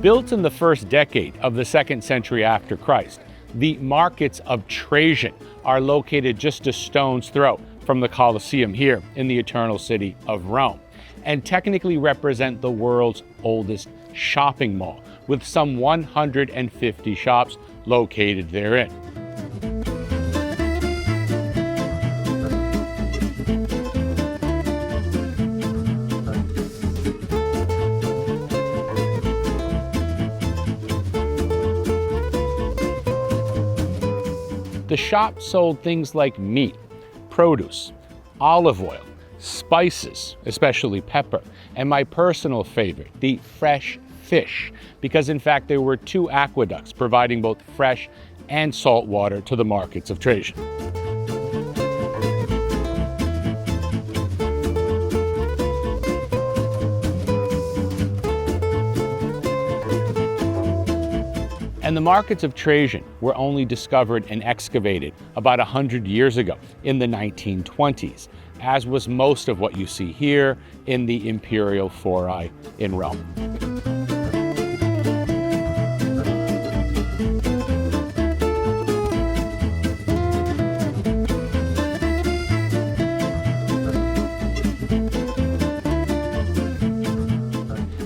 Built in the first decade of the 2nd century after Christ, the Markets of Trajan are located just a stone's throw from the Colosseum here in the Eternal City of Rome, and technically represent the world's oldest shopping mall, with some 150 shops located therein. The shop sold things like meat, produce, olive oil, spices, especially pepper, and my personal favorite, the fresh fish, because in fact there were 2 aqueducts providing both fresh and salt water to the Markets of Trajan. And the Markets of Trajan were only discovered and excavated about 100 years ago in the 1920s, as was most of what you see here in the Imperial Fori in Rome.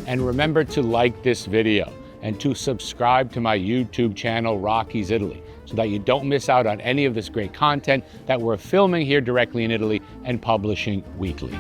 And remember to like this video and to subscribe to my YouTube channel, Rocky's Italy, so that you don't miss out on any of this great content that we're filming here directly in Italy and publishing weekly.